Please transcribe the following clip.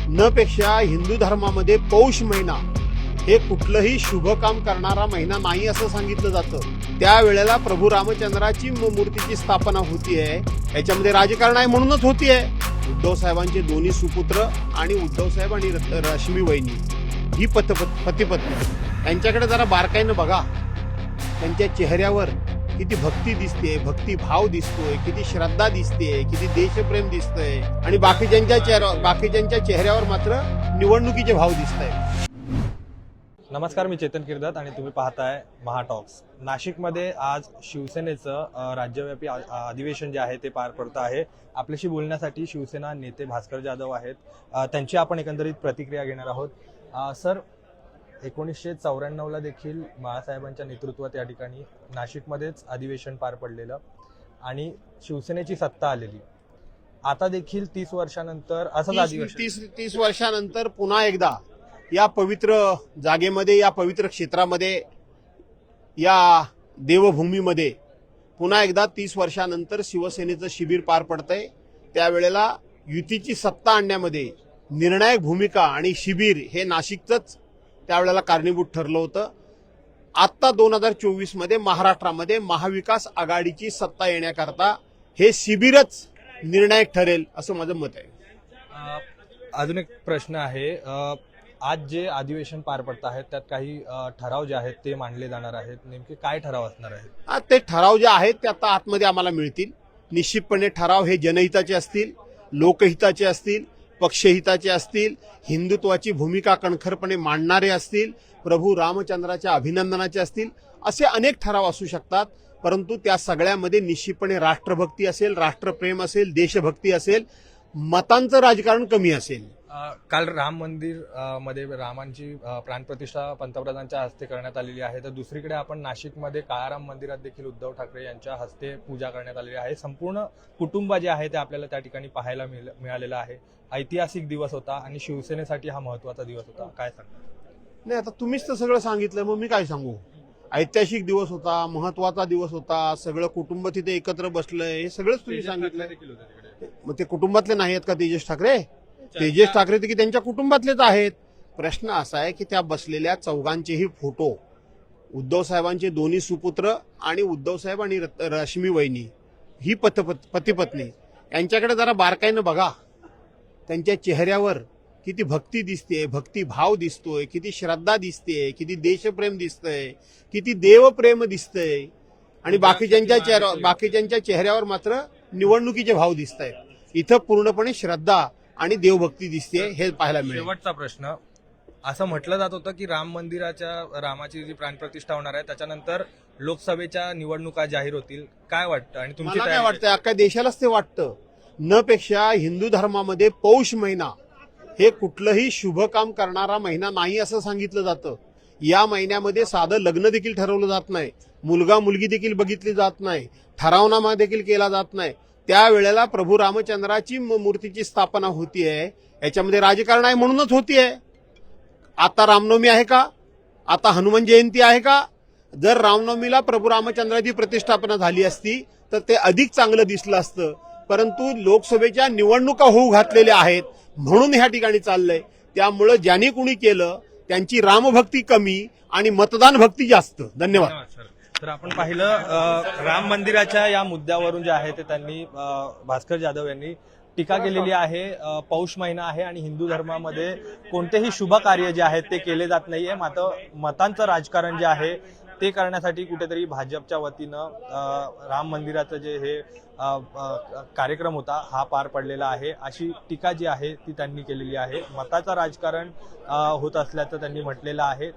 न पेक्षा हिंदू धर्मामध्ये पौष महिना हे कुठलंही शुभ काम करणारा महिना नाही असं सांगितलं जातं। त्यावेळेला प्रभू रामचंद्राची मूर्तीची स्थापना होतीये, याच्यामध्ये राजकारण आहे म्हणूनच होतीये। उद्धव साहेबांचे दोन्ही सुपुत्र आणि उद्धव साहेब आणि रश्मी वहिनी ही पती पत्नी यांच्याकडे जरा बारकाईनं बघा। त्यांच्या चेहऱ्यावर किती भक्ती दिसते, भक्तिभाव दिसतोय, किती श्रद्धा दिसते, किती देशप्रेम दिसतंय आणि बाकीच्यांच्या चेहऱ्यावर मात्र निवडणुकीचे भाव दिसतायत। नमस्कार, मी चेतन किर्दत आणि तुम्ही पाहताय महाटॉक्स। नाशिकमध्ये आज शिवसेनेचं राज्यव्यापी अधिवेशन जे आहे ते पार पडत आहे। आपल्याशी बोलण्यासाठी शिवसेना नेते भास्कर जाधव आहेत, त्यांची आपण एकंदरीत प्रतिक्रिया घेणार आहोत। सर, 1994ला देखील बाळासाहेबांच्या नेतृत्वात या ठिकाणी नाशिकमध्येच अधिवेशन पार पडलेलं आणि शिवसेनेची सत्ता आलेली। आता देखील 30 वर्षानंतर असंच अधिवेशन 30 वर्षानंतर पुन्हा एकदा या पवित्र जागेमध्ये, या पवित्र क्षेत्रामध्ये, या देवभूमीमध्ये पुन्हा एकदा 30 वर्षानंतर शिवसेनेचं शिबिर पार पडतंय। त्यावेळेला युतीची सत्ता आणण्यामध्ये निर्णायक भूमिका आणि शिबिर हे नाशिकचंच त्यावेळेला कारणीभूत ठरलं होतं। आता 2024 मध्ये महाराष्ट्रामध्ये महाविकास आघाडीची सत्ता येण्याकरता हे शिबिरच निर्णायक ठरेल असं माझं मत आहे। अजून एक प्रश्न आहे, आज जे अधिवेशन पार पडत आहेत त्यात काही ठराव जे आहेत ते मांडले जाणार आहेत, नेमके काय ठराव असणार आहेत? ते ठराव जे आहेत ते आता आतमध्ये आम्हाला मिळतील। निश्चितपणे ठराव हे जनहिताचे असतील, लोकहिताचे असतील, पक्षहिताचे असतील, हिंदुत्वाची भूमिका कणखरपणे मांडणारे असतील, प्रभू रामचंद्राच्या अभिनंदनाचे असतील, असे अनेक ठराव असू शकतात। परंतु त्या सगळ्यामध्ये निश्चितपणे राष्ट्रभक्ती असेल, राष्ट्रप्रेम असेल, देशभक्ती असेल, मतांचं राजकारण कमी असेल। काल राम मंदिर मध्ये रामांची प्राणप्रतिष्ठा पंतप्रधानांच्या हस्ते करण्यात आलेली आहे, तर दुसरीकडे आपण नाशिकमध्ये काळाराम मंदिरात देखील उद्धव ठाकरे यांच्या हस्ते पूजा करण्यात आलेली आहे। संपूर्ण कुटुंब जे आहे ते आपल्याला त्या ठिकाणी पाहायला मिळालेलं आहे। ऐतिहासिक दिवस होता आणि शिवसेनेसाठी हा महत्वाचा दिवस होता, काय सांगता? नाही, आता तुम्हीच तर सगळं सांगितलं, मग मी काय सांगू? ऐतिहासिक दिवस होता, महत्वाचा दिवस होता, सगळं कुटुंब तिथे एकत्र बसलंय, हे सगळंच तुम्ही सांगितलं। मग ते कुटुंबातले नाही आहेत का तेजस ठाकरे? तेजस ठाकरे तर की त्यांच्या कुटुंबातलेच आहेत। प्रश्न असा आहे की त्या बसलेल्या चौघांचेही फोटो, उद्धव साहेबांचे दोन्ही सुपुत्र आणि उद्धव साहेब आणि रश्मी वहिनी ही पती पत्नी यांच्याकडे जरा बारकाईनं बघा। त्यांच्या चेहऱ्यावर किती भक्ती दिसते, भक्तिभाव दिसतोय, किती श्रद्धा दिसते, किती देशप्रेम दिसतंय, किती देवप्रेम दिसतंय आणि बाकीच्यांच्या चेहऱ्यावर मात्र निवडणुकीचे भाव दिसतायत। इथं पूर्णपणे श्रद्धा आणि देवभक्ती दिसते, हे पाहायला मिळेल। शेवटचा प्रश्न, असं म्हटलं जात होतं की रामाची जी प्राणप्रतिष्ठा होणार आहे त्याच्यानंतर लोकसभेच्या निवडणुका जाहीर होतील, काय वाटतं? आणि तुमची काय वाटतं? अख्ख्या देशालाच ते वाटतं। न पेक्षा हिंदू धर्मामध्ये पौष महिना हे कुठलंही शुभ काम करणारा महिना नाही असं सांगितलं जातं। या महिन्यामध्ये साधं लग्न देखील ठरवलं जात नाही, मुलगा मुलगी देखील बघितली जात नाही, ठरावनामा देखील केला जात नाही। त्यावेळेला प्रभू रामचंद्राची मूर्तीची स्थापना होतीये, याच्यामध्ये राजकारण आहे म्हणूनच होतीये। आता रामनवमी आहे का? आता हनुमान जयंती आहे का? जर रामनवमीला प्रभू रामचंद्राची प्रतिष्ठापना झाली असती तर ते अधिक चांगलं दिसलं असतं। परंतु लोकसभेच्या निवडणुका होऊ घातलेल्या आहेत म्हणून ह्या ठिकाणी चाललंय। त्यामुळं ज्यांनी कुणी केलं त्यांची रामभक्ती कमी आणि मतदान भक्ती जास्त। धन्यवाद। तर आपण पाहिलं राम मंदिराच्या या मुद्द्यावरून जे आहे ते त्यांनी भास्कर जाधव यांनी टीका केलेली आहे। पौष महिना आहे आणि हिंदू धर्मामध्ये कोणतेही शुभ कार्य जे आहेत ते केले जात नाहीये, मात्र मतांचं राजकारण जे आहे ते करण्यासाठी कुठेतरी भाजपच्या वतीनं राम मंदिराचं जे हे कार्यक्रम होता हा पार पडलेला आहे, अशी टीका जी आहे ती त्यांनी केलेली आहे। मताचं राजकारण होत असल्याचं त्यांनी म्हटलेलं आहे।